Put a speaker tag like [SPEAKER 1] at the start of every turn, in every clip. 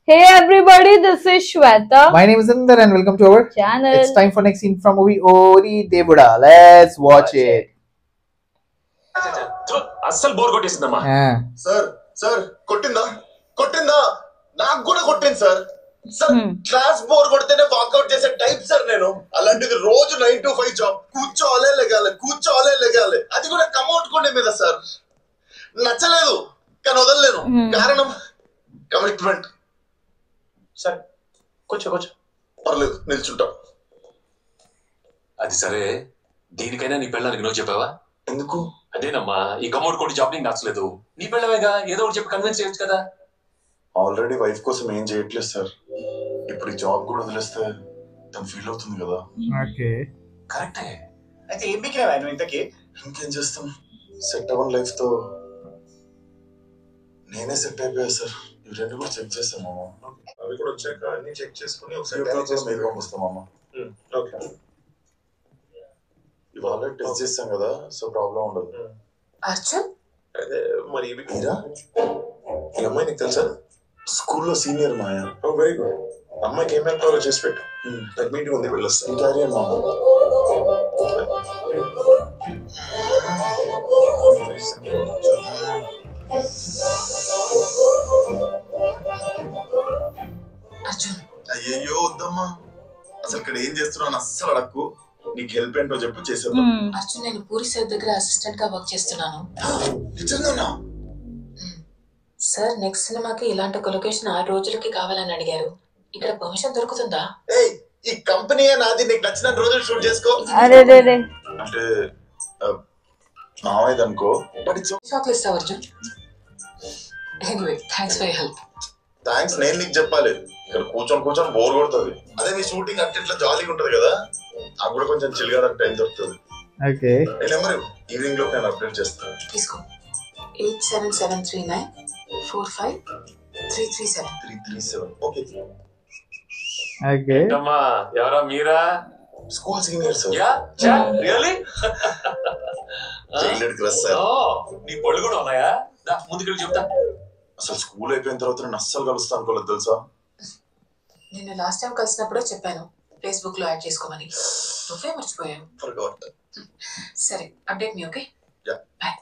[SPEAKER 1] Hey everybody, this is Shweta.
[SPEAKER 2] My name is Inder and welcome to our
[SPEAKER 1] channel.
[SPEAKER 2] It's time for next scene from movie Ori Devuda. Let's watch it.
[SPEAKER 3] అస్సలు bore కొట్టేసిందమ్మా. Sir కొట్టిందా నాకు కూడా కొట్టింది sir. Class bore కొడితేనే walkout చేసే type sir నేను. అలాంటిది రోజు 9 to 5 జాబ్, కూర్చోవాలే లెగాలి, అది కూడా కమౌట్ కొండే మీద సార్. నచ్చలేదు కానీ వదలలేను, కారణం కమిట్మెంట్. సార్ కూర్చో పర్లేదు, నిల్చుంటాం.
[SPEAKER 4] అది సరే, దీనికైనా నీ పెళ్ళానికి నువ్వు చెప్పావా?
[SPEAKER 3] ఎందుకు?
[SPEAKER 4] అదేనమ్మా, ఈ కమోడ్ కోడి జాబ్ నీకు నచ్చలేదు. నీ పెళ్ళవేగా, ఏదో ఒకటి చెప్పి కన్విన్స్ చేయొచ్చు కదా.
[SPEAKER 3] ఆల్రెడీ వైఫ్ కోసం ఏం చేయట్లేదు సార్. ఇప్పుడు ఈ జాబ్ కూడా వదిలేస్తే తను ఫీల్ అవుతుంది కదా.
[SPEAKER 2] ఓకే,
[SPEAKER 4] కరెక్టే.
[SPEAKER 5] అయితే ఏం బిగినావా నువ్వు ఇంతకీ?
[SPEAKER 3] ఇంకేం చేస్తాం, సెట్ అవ్వని లైఫ్ తో నేనే సెట్ అయిపోయా సార్. ఇవి రెండు కూడా చెక్ చేస్తాను. అవి కూడా వచ్చాక అన్ని చెక్ చేసుకుని ఒకసారి మీరు పంపిస్తామమ్మా. ఇవాళ టెస్ట్ చేస్తాం కదా, సో ప్రాబ్లం ఉండదు.
[SPEAKER 6] అర్జున్,
[SPEAKER 3] అదే మరి మీరా ఈ అమ్మాయి నీకు తెలుసా? స్కూల్లో సీనియర్ మాయా. Very good. అమ్మాయికి ఏమేమి కావాలో చేసి పెట్టు. నాకు మీటింగ్ ఉంది, వెళ్ళొస్తాను. క్యారీ అమ్మా.
[SPEAKER 6] అర్జున్,
[SPEAKER 3] అయ్యయ్యో వద్దమ్మా, అసలు ఇక్కడ ఏం చేస్తున్నావు అస్సలు అడక్కు. నీకు హెల్ప్ ఏంటో చెప్పు, చేసేద్దాం.
[SPEAKER 6] అర్జున్, నేను పూరి సార్ దగ్గర అసిస్టెంట్ గా వర్క్ చేస్తున్నాను.
[SPEAKER 3] నిజంగానా?
[SPEAKER 6] సార్ నెక్స్ట్ సినిమాకి ఇలాంటి ఒక లొకేషన్ 6 రోజులకి కావాలని అడిగారు. ఇక్కడ పర్మిషన్ దొరుకుతుందా?
[SPEAKER 3] ఏయ్, ఈ కంపెనీ నాది, నీకు నచ్చిన రోజులు షూట్ చేసుకో.
[SPEAKER 1] అరే
[SPEAKER 3] అంటే మావయ్యది అనుకో.
[SPEAKER 6] షాక్ ఇస్తావు Arjun. Anyway, thanks for help.
[SPEAKER 3] Thanks నేను నీకు చెప్పాలి. ఇక్కడ కూర్చొని బోర్ కొడుతుంది. అదే మీ షూటింగ్ అంటే ఇట్లా జాలీగా ఉంటది కదా, నాకు కూడా కొంచెం చిల్గా టైం దొరుకుతుంది.
[SPEAKER 2] ఓకే,
[SPEAKER 3] నేను నెంబర్ ఈవినింగ్ లో నేను అప్డేట్ చేస్తాను.
[SPEAKER 6] తీసుకో. 8773945337.
[SPEAKER 3] 337. Okay
[SPEAKER 2] okay.
[SPEAKER 4] అమ్మా, ఎవరా మీరా?
[SPEAKER 3] School senior sir.
[SPEAKER 4] Yeah, really?
[SPEAKER 3] Child crush sir.
[SPEAKER 4] నీ పళ్ళు కూడా ఉన్నాయా? ముందుకెళ్ళి చెప్తా.
[SPEAKER 3] అసలు స్కూల్ అయిపోయిన తర్వాత నేను అస్సలు కలుస్తా అనుకోలేదు తెలుసా.
[SPEAKER 6] నిన్ను లాస్ట్ టైం కలిసినప్పుడు చెప్పాను ఫేస్బుక్ లో యాడ్ చేసుకోమని. నువ్వే మర్చిపోయావు.
[SPEAKER 3] Forgot.
[SPEAKER 6] సరే, update me. Okay,
[SPEAKER 3] Yeah.
[SPEAKER 6] Bye.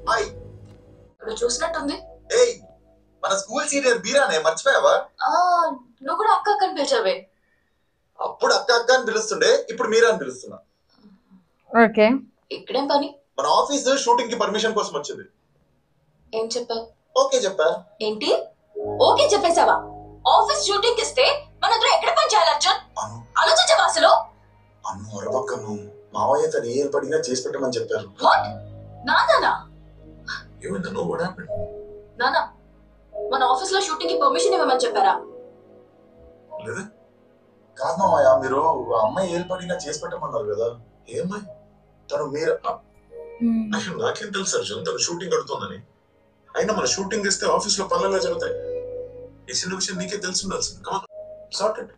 [SPEAKER 3] Hi.
[SPEAKER 6] ఇప్పుడు చూసినట్టుంది.
[SPEAKER 3] ఏయ్, మన స్కూల్ సీనియర్ బీరానే, మర్చిపోయావా?
[SPEAKER 6] నువ్వు కూడా అక్క అని పిలిచావే.
[SPEAKER 3] అప్పుడు అక్క అని పిలుస్తుండే, ఇప్పుడు మీరా అని పిలుస్తున్నా.
[SPEAKER 1] ఓకే.
[SPEAKER 6] ఇక్కడేం పని?
[SPEAKER 3] మన ఆఫీస్ షూటింగ్ కి పర్మిషన్ కోసం వచ్చింది.
[SPEAKER 6] ఏం చెప్పావు?
[SPEAKER 3] ఓకే చెప్పా.
[SPEAKER 6] ఏంటి ఓకే చెప్పేసావా? ఆఫీస్ షూటింగ్ ఇస్తే మనందరూ ఎక్కడ పని చేయాలి అర్జున్? ఆలోచించవా అసలు?
[SPEAKER 3] అన్ను అరవక్కను, మావయ్య తను ఏ పడినా చేసి పెట్టమని చెప్పారు.
[SPEAKER 6] వాట్? నానా?
[SPEAKER 3] ఏమైందా? నువ్వు కూడా
[SPEAKER 6] నానా, మన ఆఫీస్ లో షూటింగ్ కి పర్మిషన్ ఇవ్వమని చెప్పారా?
[SPEAKER 3] లేదు కాదు మావయ్య, మీరు ఆ అమ్మాయి ఏ పడినా చేసి పెట్టమన్నారు కదా. ఏమ్మాయి? తను మీరు నాకేం తెలుసు అర్జున్ తను షూటింగ్ అడుగుతుందని. అయినా మన షూటింగ్ ఇస్తే ఆఫీస్ లో పనులు జరుగుతాయి. ఈ చిన్న విషయం నీకే తెలిసి ఉండాల్సింది. కమాన్, సార్టెడ్.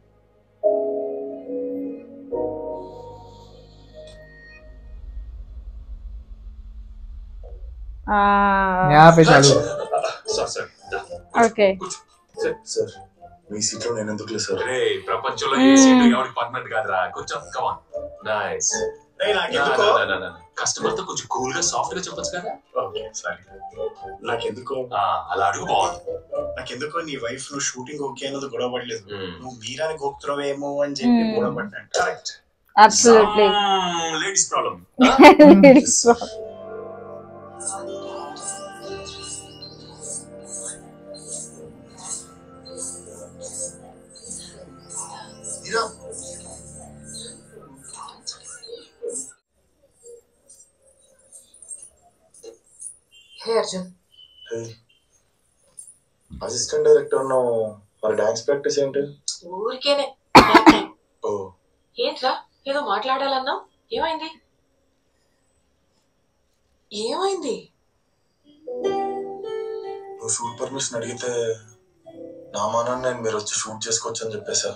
[SPEAKER 1] ఓకే.
[SPEAKER 3] సార్, మీ సీట్ లో నేను ఎందుకు లేదు సార్?
[SPEAKER 4] రే, ప్రపంచంలో ఏ సీట్ ఎవరికి పర్మనెంట్ కాదురా. కొంచెం కమాన్. నైస్. కస్టమర్ తో కొంచెం కూల్ గా సాఫ్ట్ గా చెప్పొచ్చు కదా.
[SPEAKER 5] నాకెందుకో
[SPEAKER 4] అలా అడుగు, బాగుంది.
[SPEAKER 5] నాకెందుకో నీ వైఫ్ నువ్వు షూటింగ్ ఓకే అన్నది గొడవ పడలేదు. నువ్వు మీరాని గోపుతున్నావేమో అని చెప్పి గొడవ పడ్డాను.
[SPEAKER 4] Correct.
[SPEAKER 1] Absolutely.
[SPEAKER 4] Ladies problem.
[SPEAKER 1] Ladies problem.
[SPEAKER 6] హే అర్జున్.
[SPEAKER 3] అసిస్టెంట్ డైరెక్టర్ ఉన్నావు, మరి డాన్స్ ప్రాక్టీస్ ఏంటి?
[SPEAKER 6] ఊరికేనే.
[SPEAKER 3] ఓ,
[SPEAKER 6] ఏంట్రా ఏదో మాట్లాడాలన్నా? ఏమైంది?
[SPEAKER 3] నువ్వు షూట్ పర్మిషన్ అడిగితే నా మానాన్ని నేను మీరు వచ్చి షూట్ చేసుకోవచ్చు అని చెప్పేసా.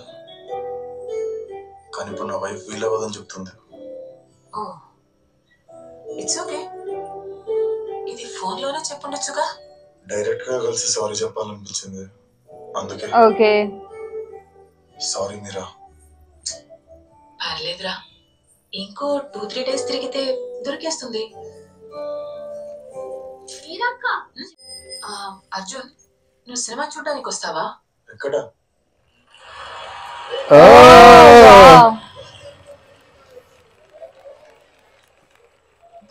[SPEAKER 3] కానీ ఇప్పుడు నా వైఫ్ వీల్ అవ్వదని చెప్తుంది.
[SPEAKER 6] It's okay. ఇది ఫోన్ లోనే చెప్పుండొచ్చుగా.
[SPEAKER 3] డైరెక్ట్ గా కలిసి సారీ చెప్పాలనిపించింది, అందుకే.
[SPEAKER 1] ఓకే.
[SPEAKER 3] సారీ మీరా.
[SPEAKER 6] పర్లేదురా, ఇంకో 2-3 డేస్ తిరిగితే దొరికేస్తుంది. అర్జున్, నువ్వు సినిమా చూడడానికి వస్తావా?
[SPEAKER 3] ఎక్కడ?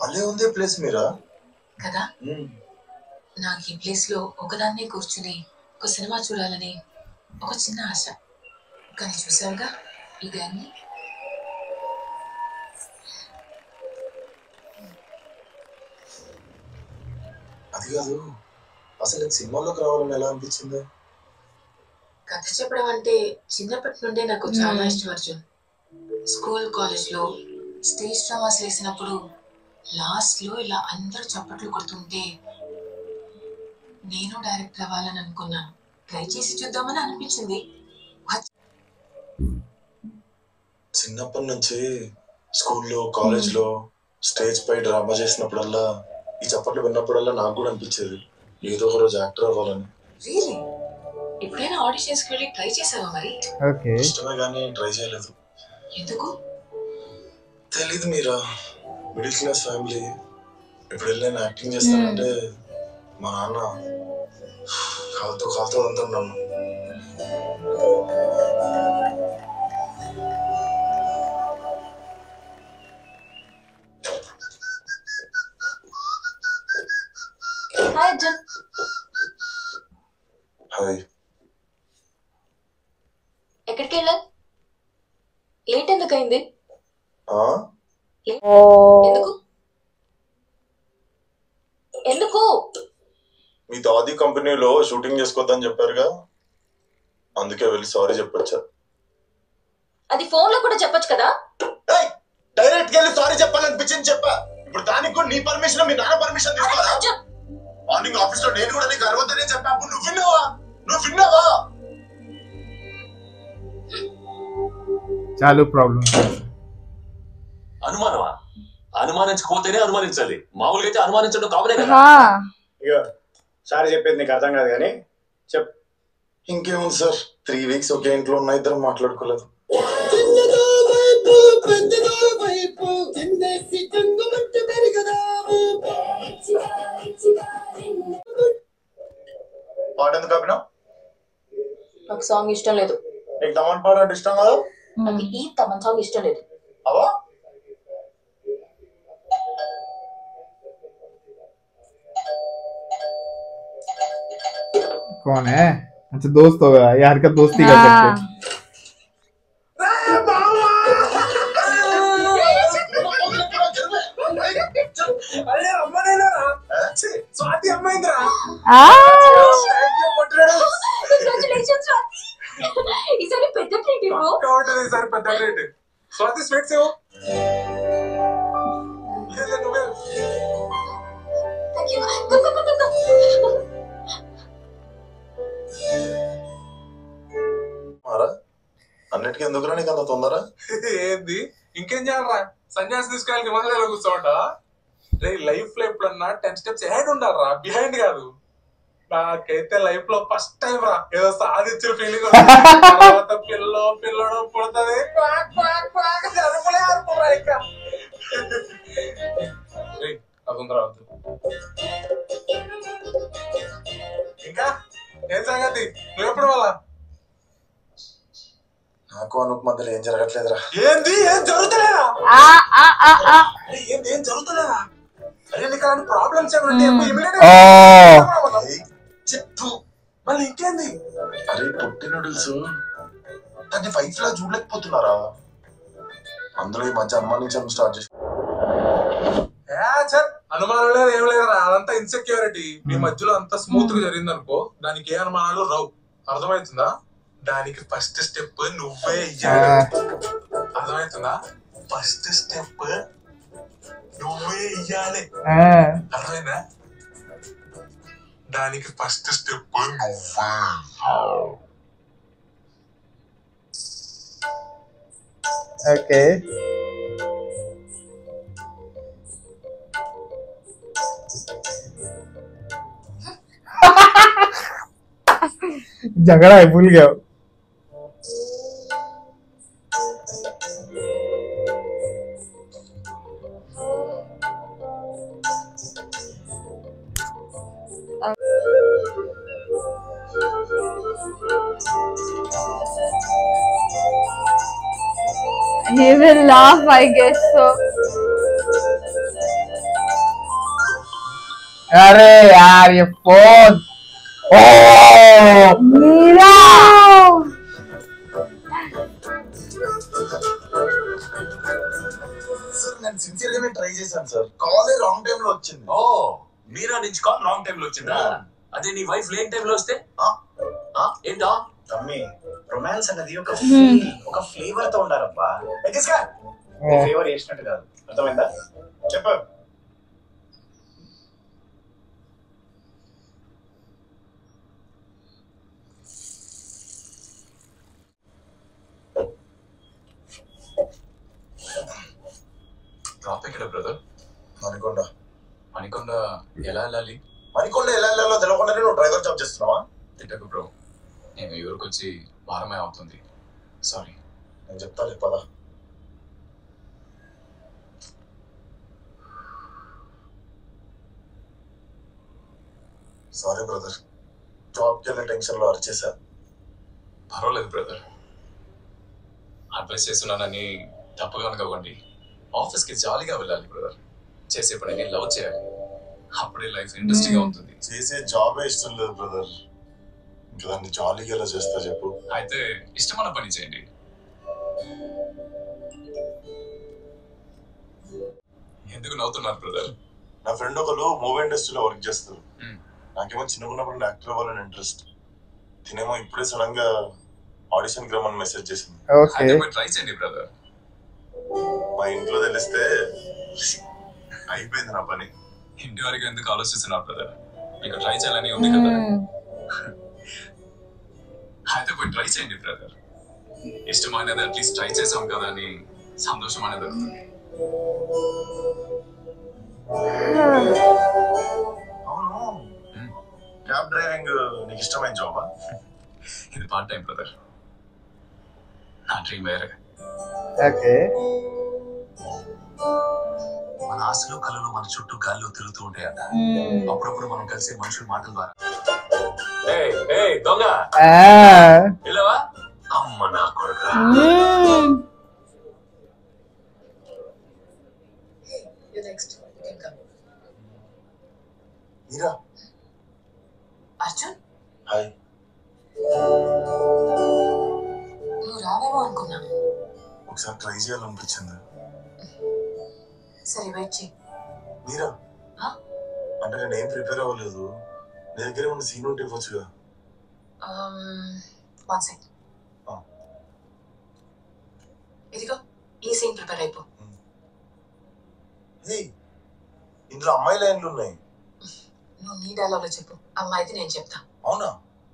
[SPEAKER 3] భలే ఉంది ప్లేస్ మీరా
[SPEAKER 6] కదా. నాకు ఈ ప్లేస్ లో ఒకదాన్నే కూర్చుని ఒక సినిమా చూడాలని ఒక చిన్న ఆశ. కానీ చూసావుగా ఇదే అన్ని.
[SPEAKER 3] అది కాదు, అసలు సినిమాలోకి రావాలని ఎలా అనిపించింది?
[SPEAKER 6] కథ చెప్పడం అంటే చిన్నప్పటి నుండే నాకు చాలా ఇష్టం అర్జున్. స్కూల్ కాలేజ్ లో స్టేజ్ డ్రామాస్ వేసినప్పుడు లాస్ట్ లో ఇలా అందరూ చప్పట్లు కొడుతుంటే నేను డైరెక్టర్ అవ్వాలని అనుకున్నాను. ట్రై చేసి చూద్దామని అనిపించింది.
[SPEAKER 3] చిన్నప్పటి నుంచి స్కూల్లో కాలేజ్ లో స్టేజ్ పై డ్రామా చేసినప్పుడల్లా ఈ చప్పట్లు విన్నప్పుడల్లా నాకు కూడా అనిపించేది ఏదో ఒక రోజు యాక్టర్ అవ్వాలని.
[SPEAKER 6] రియల్లీ? ఎప్పుడైనా ఆడిషన్స్ కి వెళ్ళి ట్రై చేసావా మరి?
[SPEAKER 3] ఇష్టమే కానీ ట్రై చేయలేదు.
[SPEAKER 6] ఎందుకు?
[SPEAKER 3] తెలీదు మీరా, మిడిల్ క్లాస్ ఫ్యామిలీ. ఇప్పుడు వెళ్ళి నేను యాక్టింగ్ చేస్తానంటే మా నాన్న కాలుతో అంటున్నాను.
[SPEAKER 6] హాయ్ అర్జున్.
[SPEAKER 3] హాయ్.
[SPEAKER 6] ఎక్కడికి వెళ్ళావు? లేట్ ఎందుకు అయింది? ఎందుకు?
[SPEAKER 3] మీ దాది కంపెనీలో షూటింగ్ చేసుకోవద్దని చెప్పారుగా, అందుకే వెళ్ళి సారీ చెప్పొచ్చా.
[SPEAKER 6] అది ఫోన్ లో కూడా చెప్పొచ్చు కదా.
[SPEAKER 3] డైరెక్ట్ వెళ్ళి సారీ చెప్పాలనిపించింది చెప్పా. ఇప్పుడు దానికి కూడా నీ పర్మిషన్, మీ నాన్న పర్మిషన్ తీసుకోవాలా? మార్నింగ్ ఆఫీస్ లో నేను కూడా నీకు అరవద్దనే చెప్పా. నువ్వు విన్నావా?
[SPEAKER 2] చాలు ప్రాబ్లం.
[SPEAKER 4] అనుమానమా? అనుమానించకపోతేనే అనుమానించాలి. మామూలుగా అయితే అనుమానించడం కావలే కదా.
[SPEAKER 5] ఇగో సారీ చెప్పేది నీకు అర్థం కాదు కానీ చెప్పు.
[SPEAKER 3] ఇంకేముంది సార్, 3 వీక్స్ ఒకే ఇంట్లో ఉన్న ఇద్దరు మాట్లాడుకోలేదు. పాట ఎందుకు ఆపినా?
[SPEAKER 6] నాకు సాంగ్ ఇష్టం లేదు.
[SPEAKER 3] నీకు తమన్ పాట అంటే ఇష్టం కదా?
[SPEAKER 6] నాకు ఈ తమన్ సాంగ్ ఇష్టం లేదు.
[SPEAKER 3] అవా
[SPEAKER 2] कौन है? अच्छा दोस्त होगा यार, का दोस्ती कर सकते हैं.
[SPEAKER 7] స్వాతి స్వీట్స్ ఏవో.
[SPEAKER 3] అన్నిటికీ ఎందుకురా నీకు అంత తొందర?
[SPEAKER 7] ఏంది ఇంకేం చేయాలరా? సన్యాసి తీసుకెళ్ళి నిబంధనలు కూర్చోమంటావా? లైఫ్ లో ఎప్పుడన్నా 10 steps అహెడ్ ఉండాలరా, బిహైండ్ కాదు. నాకైతే లైఫ్ లో ఫస్ట్ టైం రా ఏదో సాధించిన ఫీలింగ్. తర్వాత పిల్లడు పుడుతుంది. అదుందరావద్దు. ఇంకా ఏం సంగతి? నువ్వు ఎప్పుడు వాళ్ళ?
[SPEAKER 3] నాకు అనుకు మధ్యలో ఏం జరగట్లేదురా.
[SPEAKER 7] ఏంది? ఏం జరుగుతలేదా? ఏం జరుగుతలేదా? అరే నీకు అలాంటి ప్రాబ్లమ్స్
[SPEAKER 3] చెప్పు.
[SPEAKER 7] మళ్ళీ ఇంకేంది?
[SPEAKER 3] అరే పొట్టి నూడిల్స్ దాన్ని వైఫ్ లా చూడలేకపోతున్నారా? అందులో ఈ మధ్య అనుమానించడం స్టార్ట్ చేసి.
[SPEAKER 7] అనుమానం లేదు, ఏం లేదురా. అదంతా ఇన్సెక్యూరిటీ. మీ మధ్యలో అంతా స్మూత్ గా జరిగింది అనుకో, దానికి ఏ అనుమానాలు రావు. అర్థమవుతుందా? దానికి ఫస్ట్ స్టెప్ నువ్వే ఇయ్యాలి. అర్థమవుతుందా? ఫస్ట్ స్టెప్ నువ్వే ఇయ్యాలి. అర్థమైందా? దానికి ఫస్ట్ స్టెప్ నువ్వే.
[SPEAKER 2] ఓకే. झगड़ा है, भूल गया.
[SPEAKER 1] He will laugh, I guess so.
[SPEAKER 2] अरे यार ये फोन.
[SPEAKER 1] Meera!
[SPEAKER 3] సార్ నేను సిన్సియర్ గానే ట్రై చేశాను సార్. కాలే రాంగ్ టైం లో వచ్చింది.
[SPEAKER 4] ఓ మీరా నుంచి కాల్ రాంగ్ టైం లో వచ్చిందా? అదే నీ వైఫ్ లేని టైం లో వస్తే ఏంటా?
[SPEAKER 5] తమ్మి రొమాన్స్ అన్నది ఒక ఫ్లేవర్ తో ఉండాలబ్బా. ఫ్లేవర్ వేసినట్టు కాదు, అర్థమైందా? చెప్పు.
[SPEAKER 4] టాపిక్ ఎక్కడ బ్రదర్?
[SPEAKER 3] మణికొండ.
[SPEAKER 4] మణికొండ ఎలా వెళ్ళాలి?
[SPEAKER 3] మణికొండ ఎలా వెళ్ళాలో తెలియకుండానే నువ్వు డ్రైవర్ జాబ్ చేస్తున్నావా?
[SPEAKER 4] తిట్టకు బ్రో, నేను ఈ ఊరికి వచ్చి వారమే అవుతుంది. సారీ.
[SPEAKER 3] నేను చెప్తాను పదా. సారీ బ్రదర్, జాబ్కి వెళ్ళే టెన్షన్ లో అరిచేశా.
[SPEAKER 4] పర్వాలేదు బ్రదర్, అడ్వైస్ చేస్తున్నానని తప్పుగా అనుకోకండి. ఆఫీస్కి జాలీగా వెళ్ళాలి బ్రదర్. చేసే పనిని లవ్ చేయాలి, అప్పుడే లైఫ్ ఇంట్రెస్టింగ్ ఉంటుంది.
[SPEAKER 3] చేసే జాబే ఇష్టం లేదు బ్రదర్, ఇంకా దాన్ని జాలీగా ఎలా చేస్తా చెప్పు.
[SPEAKER 4] అయితే ఇష్టమైన పని చేయండి. ఎందుకు నవ్వుతున్నారు బ్రదర్?
[SPEAKER 3] నా ఫ్రెండ్ ఒకరు మూవీ ఇండస్ట్రీలో వర్క్ చేస్తారు. నాకేమో చిన్నకున్నప్పుడు యాక్టర్ అవ్వాలని ఇంట్రెస్ట్. తినేమో ఇప్పుడే సడన్ గా ఆడిషన్ కి రమ్మని మెసేజ్ చేసింది.
[SPEAKER 4] ట్రై చేయండి బ్రదర్.
[SPEAKER 3] మా ఇంట్లో తెలిస్తే అయిపోయింది నా పని.
[SPEAKER 4] ఇంటి వరకు ఎందుకు ఆలోచిస్తున్నారు బ్రదర్? మీకు ట్రై చేయాలని ఉంది కదా. అయితే పోయి ట్రై చేయండి బ్రదర్. ఇష్టమైనది అట్లీస్ట్ ట్రై చేసాం కదా అని సంతోషం అనేది దొరుకుతుంది.
[SPEAKER 3] అవును, క్యాబ్ డ్రైవింగ్ నీకు ఇష్టమైన జాబా?
[SPEAKER 4] ఇది పార్ట్ టైం బ్రదర్, నా డ్రీమ్ వేరే.
[SPEAKER 2] ఓకే.
[SPEAKER 4] మన ఆశలు కళలు మన చుట్టూ గాల్లో తిరుగుతూ ఉంటాయంట. అప్పుడప్పుడు మనం కలిసే మనుషుల మాటల ద్వారా. దొంగ వెళ్ళవా? అమ్మ నా కొడుక.
[SPEAKER 3] మీరా?
[SPEAKER 6] అర్జున్,
[SPEAKER 3] హాయ్.
[SPEAKER 6] నువ్వు రావేమో అనుకున్నా.
[SPEAKER 3] ఒకసారి ట్రై చేయాలనిపించింది.
[SPEAKER 6] సరే వెయిట్ చేయి.
[SPEAKER 3] మీరా? అంటే నేను ఏం ప్రిపేర్ అవ్వలేదు, నీ దగ్గర ఉన్న సీన్ ఉంటే ఇవ్వచ్చుగా.
[SPEAKER 6] One second. ఇదిగో ఈ సీన్ ప్రిపేర్ అయిపో.
[SPEAKER 3] ఇందులో అమ్మాయి లైన్లు ఉన్నాయి.
[SPEAKER 6] నువ్వు నీ డైలాగ్ లో చెప్పు, అమ్మాయిది నేను చెప్తా.
[SPEAKER 3] అవునా?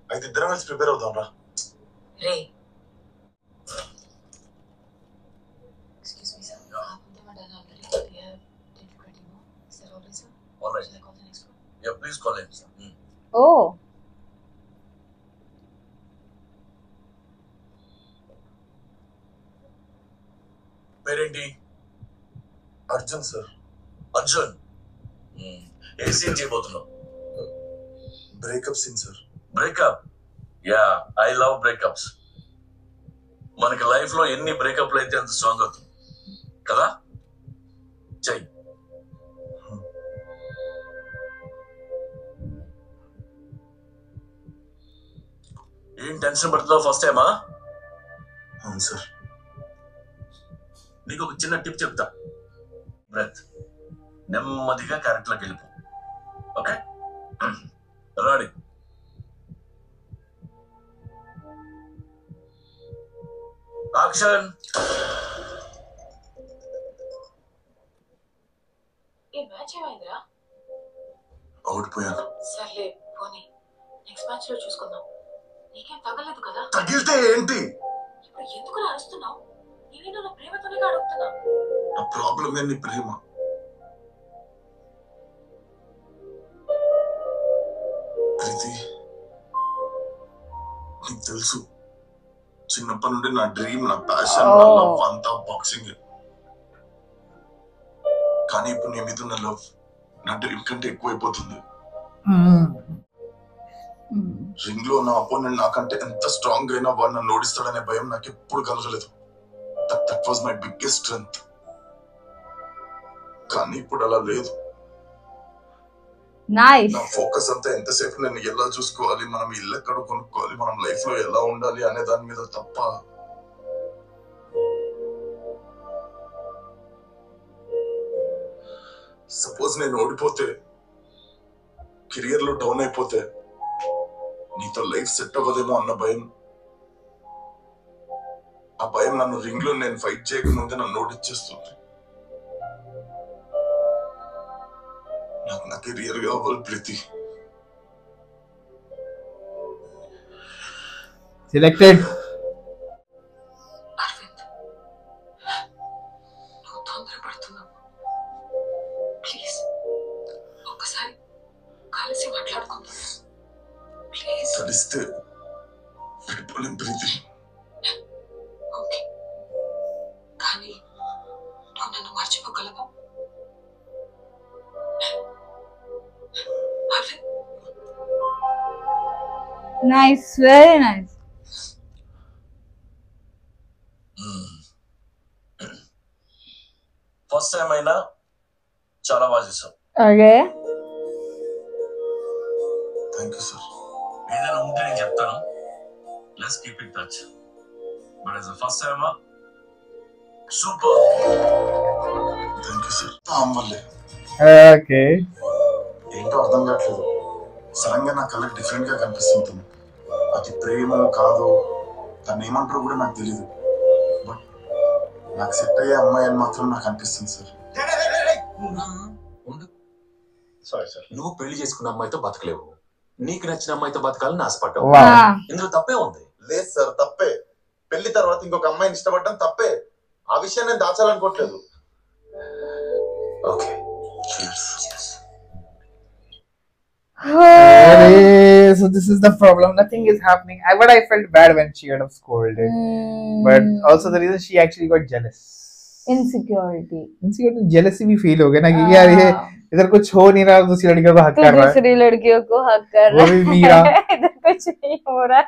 [SPEAKER 3] అయితే ఇద్దరం కలిసి ప్రిపేర్ అవుదాం రా.
[SPEAKER 6] రే
[SPEAKER 3] ప్లీజ్ కాల్ హిమ్.
[SPEAKER 1] Oh.
[SPEAKER 3] పేరేంటి? అర్జున్ సార్. అర్జున్, ఏ సీన్ చేయబోతున్నావు? Breakup scene sir. Breakup? Yeah, I love breakups. మనకి లైఫ్ లో ఎన్ని బ్రేకప్లు అయితే అంత స్ట్రాంగ్ అవుతుంది కదా. చెయ్యి. ఏం టెన్షన్ పడుతున్నావు? ఫస్ట్ టైమా? అవును సార్. నీకు ఒక చిన్న టిప్ చెప్తా. బ్రెత్ నెమ్మదిగా క్యారెక్టర్లోకి వెళ్ళిపో. Okay, ready? యాక్షన్.
[SPEAKER 6] ఈ మ్యాచ్ ఏమైందిరా?
[SPEAKER 3] ఓడిపోయాను.
[SPEAKER 6] సర్లే పోనీ, నెక్స్ట్ మ్యాచ్ లో చూసుకుందాం. నీకేం తగలేదు కదా?
[SPEAKER 3] తగిలితే ఏంటి?
[SPEAKER 6] ఇప్పుడు ఎందుకు అరుస్తున్నావు? నేను నా ప్రేమతోనే అడుగుతున్నా.
[SPEAKER 3] నా ప్రాబ్లం ఏంటి? ప్రేమ. ప్రీతి, నీకు తెలుసు చిన్నప్పటి నుండి నా డ్రీమ్, నా ప్యాషన్, నా లవ్ అంతా బాక్సింగ్. కానీ ఇప్పుడు నీ మీద ఉన్న లవ్ నా డ్రీమ్ కంటే ఎక్కువైపోతుంది. రింగ్ లో నా అపోనెంట్ నాకంటే ఎంత స్ట్రాంగ్ అయినా వాడు నన్ను ఓడిస్తాడనే భయం నాకు ఎప్పుడు కలగలేదు. That was my biggest strength. కానీ ఇప్పుడు అలా లేదు. నా ఫోకస్ అంతా ఎంతసేపు నేను ఎలా చూసుకోవాలి, మనం ఇల్లు ఎక్కడ కొనుక్కోవాలి, మనం లైఫ్ లో ఎలా ఉండాలి అనే దాని మీద తప్ప సపోజ్ నేను ఓడిపోతే, కెరియర్ లో డౌన్ అయిపోతే నీతో లైఫ్ సెట్ అవ్వదేమో అన్న భయం. ఆ భయం నన్ను రింగ్ లో నేను ఫైట్ చేయకముందే నన్ను ఓడిచ్చేస్తుంది. నాకు నా కెరియర్ కావాలి ప్రీతి.
[SPEAKER 2] సెలెక్టెడ్.
[SPEAKER 6] అరవింద్, నువ్వు తొందరపడుతున్నావు. ప్లీజ్ ఒక్కసారి కలిసి మాట్లాడుకుందాం. ప్లీజ్.
[SPEAKER 3] కలిస్తే విడిపోలేం ప్రీతి.
[SPEAKER 6] ఓకే, కానీ నువ్వు నన్ను మర్చిపోగలవా?
[SPEAKER 1] Nice, very nice.
[SPEAKER 8] First time అయినా చాలా బాగా చేసావు.
[SPEAKER 1] Okay.
[SPEAKER 3] Thank you sir.
[SPEAKER 8] ఏదైనా ఉంటే నేను చెప్తాను. Let's keep in touch. But as first time super.
[SPEAKER 3] Thank you sir. అమ్మలే
[SPEAKER 2] ఓకే.
[SPEAKER 3] ఏంటో అర్థం కావట్లేదు. సడన్ గా నా కళ్ళకి డిఫరెంట్ గా కనిపిస్తుంది. అది ప్రేమ కాదు, దాన్ని ఏమంటారో కూడా నాకు తెలియదు. బట్ నాకు సెట్ అయ్యే అమ్మాయి అని మాత్రం నాకు అనిపిస్తుంది సార్.
[SPEAKER 5] Sorry sir.
[SPEAKER 4] నువ్వు పెళ్లి చేసుకున్న అమ్మాయితో బతకలేవు, నీకు నచ్చిన అమ్మాయితో బతకాలని ఆశపడ్డావు. ఇందులో తప్పే ఉంది.
[SPEAKER 3] లేదు సార్, తప్పే. పెళ్లి తర్వాత ఇంకొక అమ్మాయిని ఇష్టపడడం తప్పే. ఆ విషయం నేను దాచాలనుకోవట్లేదు.
[SPEAKER 4] Okay.
[SPEAKER 2] So this is the problem. Nothing is happening. But I felt bad when she had scolded. But also the reason she actually got jealous.
[SPEAKER 1] Insecurity,
[SPEAKER 2] jealousy भी feel हो गया ना कि यार ये इधर कुछ हो नहीं रहा, दूसरी लड़कियों को हक कर रहा है,
[SPEAKER 1] दूसरी लड़कियों को हक कर रहा है,
[SPEAKER 2] वो भी मीरा.
[SPEAKER 1] इधर कुछ नहीं हो रहा है.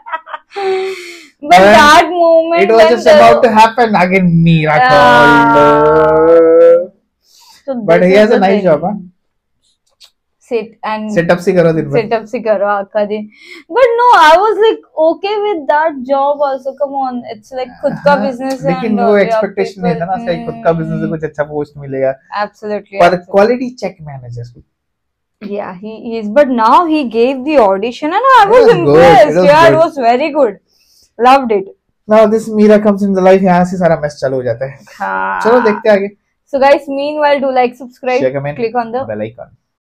[SPEAKER 1] But that moment
[SPEAKER 2] it was just about to happen again. Meera called. But he has a nice job, huh?
[SPEAKER 1] Sit and
[SPEAKER 2] Sit up सी करो दिन भर.
[SPEAKER 1] sit up से करो आका दिन. But no, I was like okay with that job also. Come on, it's like खुद का business है.
[SPEAKER 2] लेकिन वो expectation नहीं था ना, सही खुद का business से कुछ अच्छा post मिलेगा.
[SPEAKER 1] Absolutely.
[SPEAKER 2] पर quality check manager.
[SPEAKER 1] Yeah, he is. But now he gave the audition and I
[SPEAKER 2] It
[SPEAKER 1] was
[SPEAKER 2] was
[SPEAKER 1] impressed.
[SPEAKER 2] good.
[SPEAKER 1] Yeah, it
[SPEAKER 2] good.
[SPEAKER 1] was very good. Loved it.
[SPEAKER 2] Now this Meera comes in the life, यहाँ से सारा mess चालू हो जाता है.
[SPEAKER 1] हाँ.
[SPEAKER 2] चलो देखते हैं आगे.
[SPEAKER 1] So guys, meanwhile, do like, subscribe,
[SPEAKER 2] Share, comment,
[SPEAKER 1] click on the
[SPEAKER 2] bell icon.